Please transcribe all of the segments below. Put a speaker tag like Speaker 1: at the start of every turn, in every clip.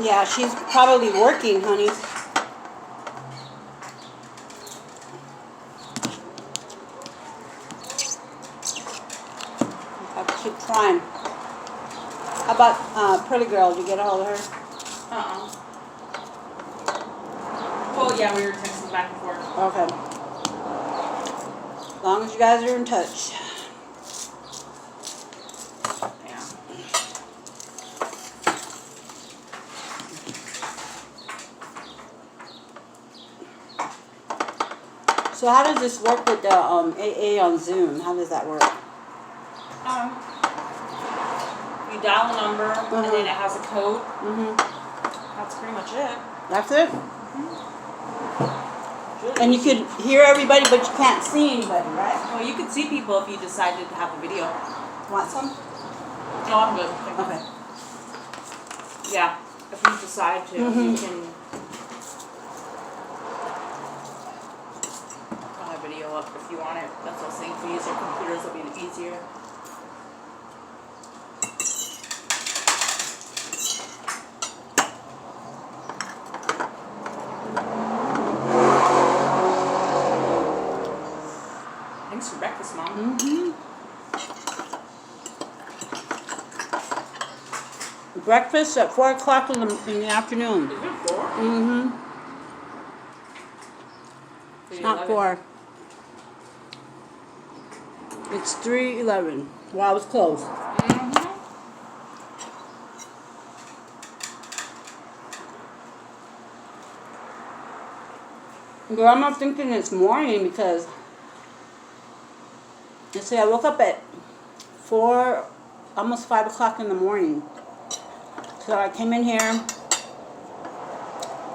Speaker 1: Yeah, she's probably working, honey. I keep trying. How about Pretty Girl? Did you get a hold of her?
Speaker 2: Well, yeah, we were texting back and forth.
Speaker 1: Okay. As long as you guys are in touch.
Speaker 2: Yeah.
Speaker 1: So how does this work with the AA on Zoom? How does that work?
Speaker 2: You dial a number, and then it has a code. That's pretty much it.
Speaker 1: That's it? And you could hear everybody, but you can't see anybody, right?
Speaker 2: Well, you could see people if you decided to have a video.
Speaker 1: Want some?
Speaker 2: No, I'm good.
Speaker 1: Okay.
Speaker 2: Yeah, if you decide to, you can have video up if you want it. That's what I was saying. If you use your computers, it'll be easier. Thanks for breakfast, Mom.
Speaker 1: Breakfast at 4 o'clock in the afternoon.
Speaker 2: Is it 4?
Speaker 1: It's not 4. It's 3:11. Well, I was close. Girl, I'm not thinking it's morning because, let's see, I woke up at 4, almost 5 o'clock in the morning. So I came in here,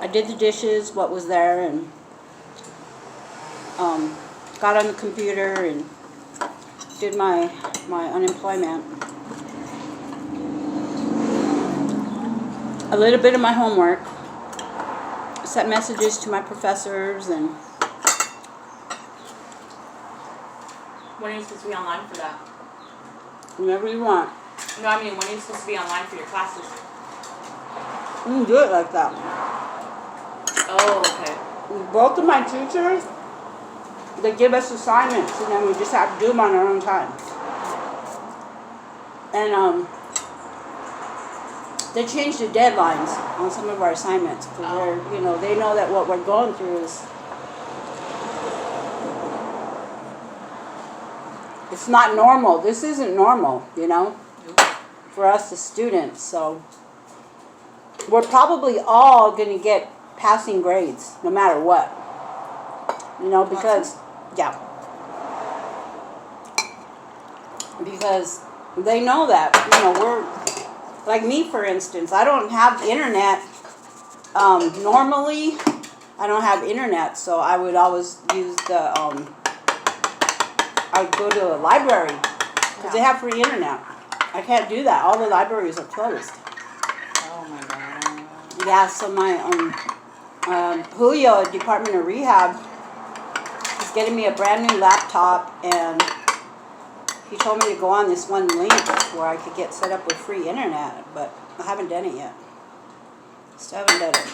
Speaker 1: I did the dishes, what was there, and got on the computer and did my unemployment. A little bit of my homework. Sent messages to my professors and...
Speaker 2: When are you supposed to be online for that?
Speaker 1: Whenever you want.
Speaker 2: No, I mean, when are you supposed to be online for your classes?
Speaker 1: You can do it like that.
Speaker 2: Oh, okay.
Speaker 1: Both of my teachers, they give us assignments and then we just have to do them on our own time. And they changed the deadlines on some of our assignments because they're, you know, they know that what we're going through is, it's not normal. This isn't normal, you know, for us as students. So we're probably all going to get passing grades no matter what, you know, because, yeah, because they know that, you know, we're, like me, for instance, I don't have internet. Normally, I don't have internet, so I would always use the, I would go to a library because they have free internet. I can't do that. All the libraries are closed.
Speaker 2: Oh my God.
Speaker 1: Yeah, so my, Julio, Department of Rehab, is getting me a brand new laptop, and he told me to go on this one link where I could get set up with free internet, but I haven't done it yet. Still haven't done it.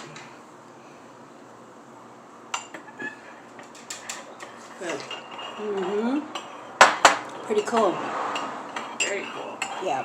Speaker 2: Good.
Speaker 1: Pretty cool.
Speaker 2: Very cool.
Speaker 1: Yeah.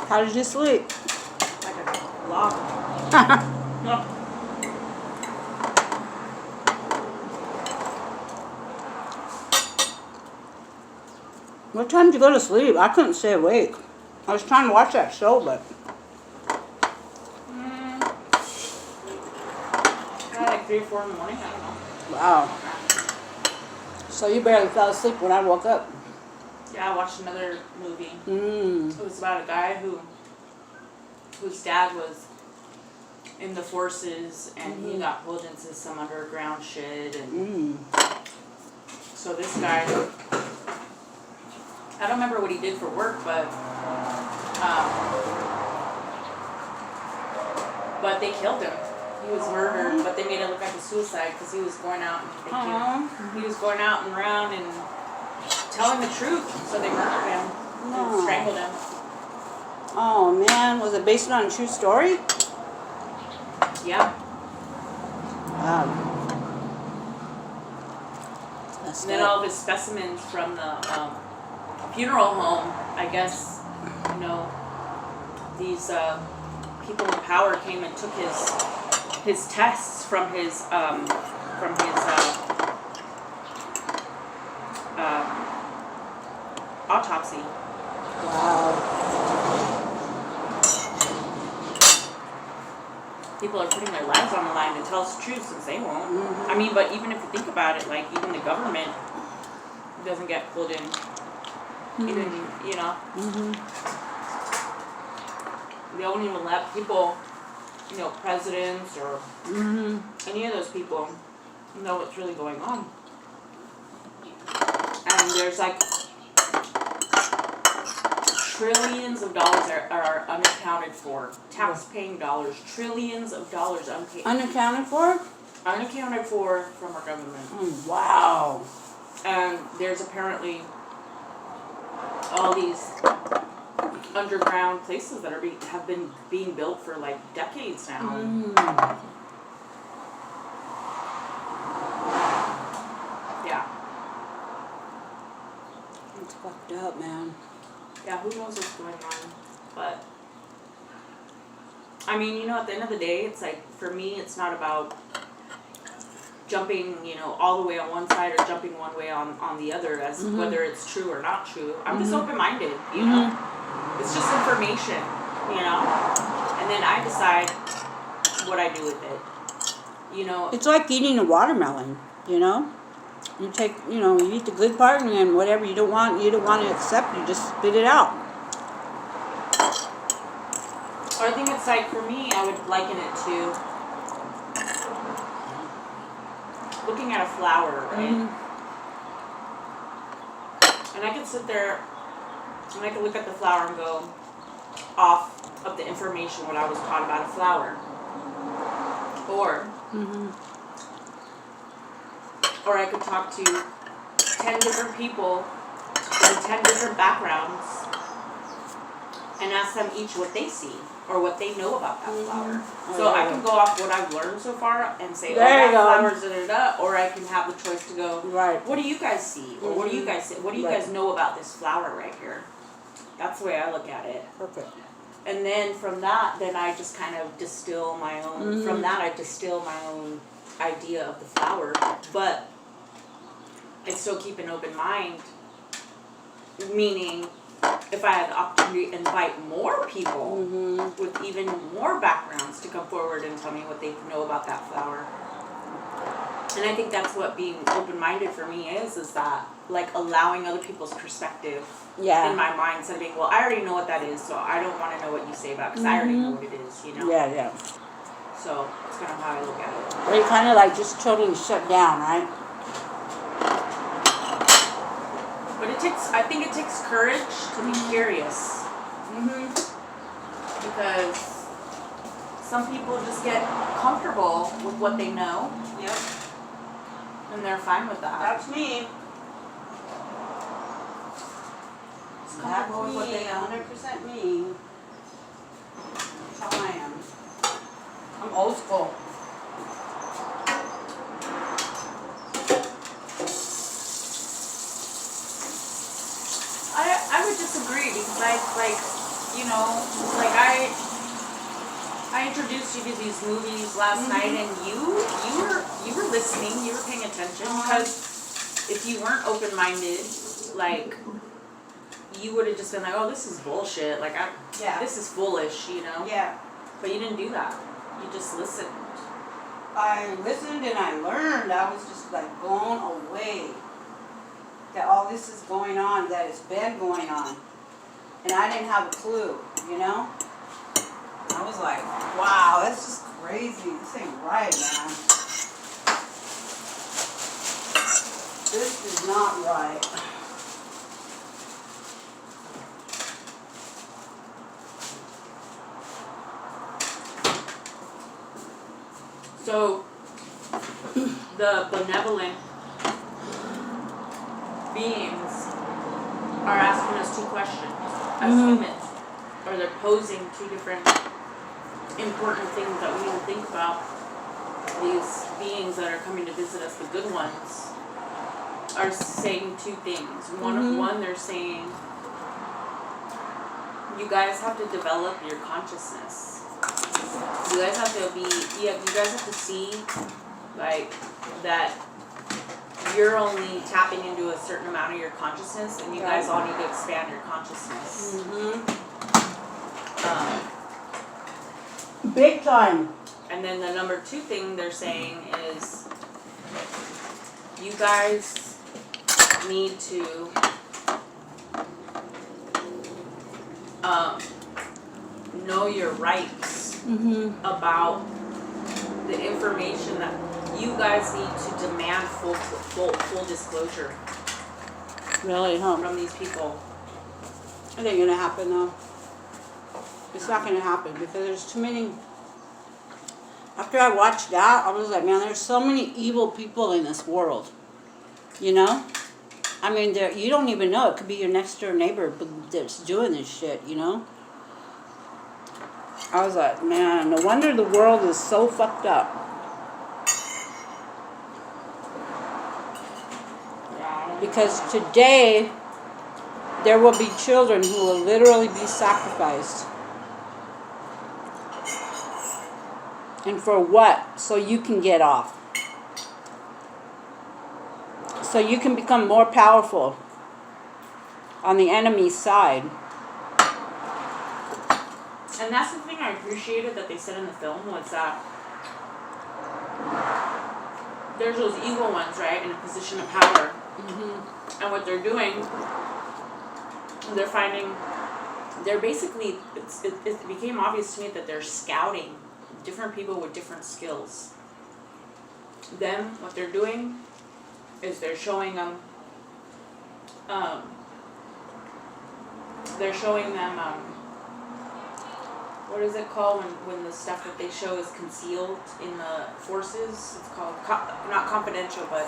Speaker 1: How did you sleep?
Speaker 2: Like a log. No.
Speaker 1: What time did you go to sleep? I couldn't stay awake. I was trying to watch that show, but...
Speaker 2: Like 3 or 4 in the morning, I don't know.
Speaker 1: Wow. So you barely fell asleep when I woke up.
Speaker 2: Yeah, I watched another movie.
Speaker 1: Mm.
Speaker 2: It was about a guy whose dad was in the forces, and he got pulled into some underground shit, and so this guy, I don't remember what he did for work, but they killed him. He was murdered, but they made it look like a suicide because he was going out and he was going out and around and telling the truth, so they murdered him and strangled him.
Speaker 1: Oh man, was it based on a true story?
Speaker 2: Yeah.
Speaker 1: Wow.
Speaker 2: And then all of his specimens from the funeral home, I guess, you know, these people in power came and took his tests from his autopsy.
Speaker 1: Wow.
Speaker 2: People are putting their lives on the line to tell us the truth since they won't. I mean, but even if you think about it, like even the government doesn't get pulled in. Even, you know, they won't even let people, you know, presidents or any of those people know what's really going on. And there's like trillions of dollars are unaccounted for. Tax-paying dollars, trillions of dollars
Speaker 1: Unaccounted for?
Speaker 2: unaccounted for from our government.
Speaker 1: Wow.
Speaker 2: And there's apparently all these underground places that have been being built for like decades now. Yeah.
Speaker 1: It's fucked up, man.
Speaker 2: Yeah, who knows what's going on? But I mean, you know, at the end of the day, it's like for me, it's not about jumping, you know, all the way on one side or jumping one way on the other as whether it's true or not true. I'm just open-minded, you know. It's just information, you know. And then I decide what I do with it. You know.
Speaker 1: It's like eating a watermelon, you know. You take, you know, you eat the good part, and then whatever you don't want to accept, you just spit it out.
Speaker 2: Or I think it's like, for me, I would liken it to looking at a flower, right? And I could sit there and I could look at the flower and go off of the information what I was taught about a flower. Or I could talk to 10 different people with 10 different backgrounds and ask them each what they see or what they know about that flower. So I can go off what I've learned so far and say, that flower's da-da-da, or I can have the choice to go, what do you guys see? Or what do you guys see? What do you guys know about this flower right here? That's the way I look at it.
Speaker 1: Perfect.
Speaker 2: And then from that, then I just kind of distill my own, from that I distill my own idea of the flower. But I still keep an open mind, meaning if I had the opportunity to invite more people with even more backgrounds to come forward and tell me what they know about that flower. And I think that's what being open-minded for me is that like allowing other people's perspective in my mind instead of being, well, I already know what that is, so I don't want to know what you say about it because I already know what it is, you know?
Speaker 1: Yeah.
Speaker 2: So that's kind of how I look at it.
Speaker 1: Or you kind of like just totally shut down, right?
Speaker 2: But I think it takes courage to be curious. Because some people just get comfortable with what they know.
Speaker 1: Yep.
Speaker 2: And they're fine with that.
Speaker 1: That's me. That's me,
Speaker 2: what they know.
Speaker 1: 100% me. That's how I am. I'm old school.
Speaker 2: I would disagree because I introduced you to these movies last night, and you were listening, you were paying attention, because if you weren't open-minded, like, you would have just been like, oh, this is bullshit, like, this is foolish, you know?
Speaker 1: Yeah.
Speaker 2: But you didn't do that. You just listened.
Speaker 1: I listened and I learned. I was just like blown away that all this is going on, that it's been going on. And I didn't have a clue, you know? I was like, wow, that's just crazy. This ain't right, man. This is not right.
Speaker 2: So, the benevolent beings are asking us two questions as humans, or they're posing two different important things that we need to think about. These beings that are coming to visit us, the good ones, are saying two things. One, they're saying, you guys have to develop your consciousness. You guys have to you guys have to see, like, that you're only tapping into a certain amount of your consciousness, and you guys all need to expand your consciousness.
Speaker 1: Big time.
Speaker 2: And then the number two thing they're saying is, you guys need to know your rights about the information that you guys need to demand full disclosure.
Speaker 1: Really, huh?
Speaker 2: From these people.
Speaker 1: It ain't gonna happen though. It's not gonna happen because there's too many. After I watched that, I was like, man, there's so many evil people in this world. You know? I mean, you don't even know. It could be your next door neighbor that's doing this shit, you know? I was like, man, no wonder the world is so fucked up.
Speaker 2: Yeah.
Speaker 1: Because today, there will be children who will literally be sacrificed. And for what? So you can get off. So you can become more powerful on the enemy's side.
Speaker 2: And that's the thing I appreciated that they said in the film, was that there's those evil ones, right, in a position of power. And what they're doing, they're basically, it became obvious to me that they're scouting different people with different skills. Then what they're doing is they're showing them, what is it called when the stuff that they show is concealed in the forces? It's called, not confidential, but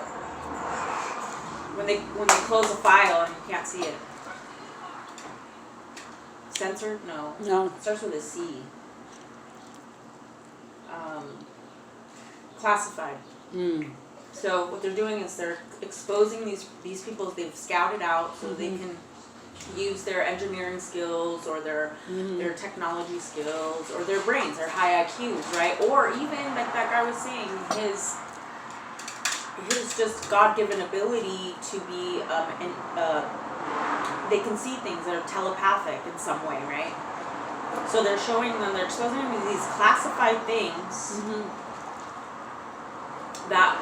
Speaker 2: when they close a file and you can't see it. Censored? No.
Speaker 1: No.
Speaker 2: It starts with a C. Classified. So what they're doing is they're exposing these people they've scouted out so they can use their engineering skills or their technology skills or their brains, their high IQs, right? Or even, like that guy was saying, his just God-given ability to be, they can see things that are telepathic in some way, right? So they're exposing them to these classified things that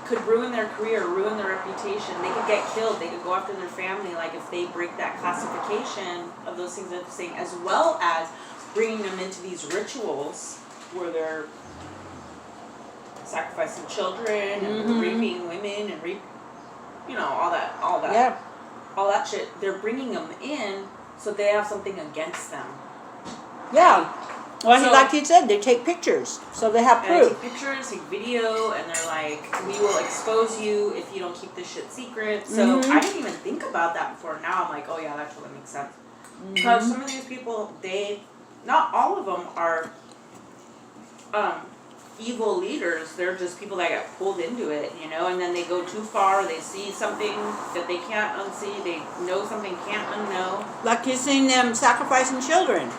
Speaker 2: could ruin their career, ruin their reputation. They could get killed. They could go after their family, like if they break that classification of those things that they're saying, as well as bringing them into these rituals where they're sacrificing children and raping women and all that shit. They're bringing them in so they have something against them.
Speaker 1: Yeah. Well, like you said, they take pictures, so they have proof.
Speaker 2: They take pictures, take video, and they're like, we will expose you if you don't keep this shit secret. So I didn't even think about that before. Now I'm like, oh yeah, that totally makes sense. Because some of these people, not all of them are evil leaders. They're just people that get pulled into it, and then they go too far. They see something that they can't unsee. They know something can't unknow.
Speaker 1: Like you seen them sacrificing children.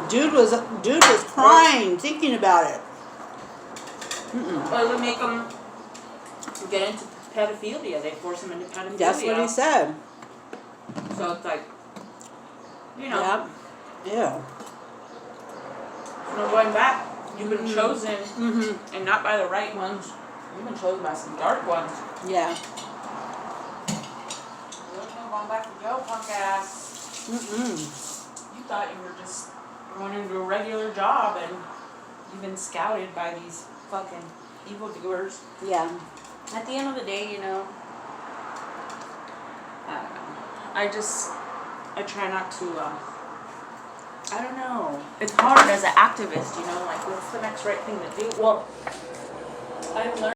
Speaker 1: Dude was crying thinking about it.
Speaker 2: Or they make them get into pedophilia. They force them into pedophilia.
Speaker 1: That's what he said.
Speaker 2: So it's like,
Speaker 1: Yeah. Yeah.
Speaker 2: No going back. You've been chosen, and not by the right ones. You've been chosen by some dark ones.
Speaker 1: Yeah.
Speaker 2: There's no going back to go, punk ass. You thought you were just going into a regular job and you've been scouted by these fucking evildoers.
Speaker 1: Yeah.
Speaker 2: At the end of the day, you know, I don't know. I try not to, I don't know. It's hard as an activist, you know, like what's the next right thing to do? Well, I've learned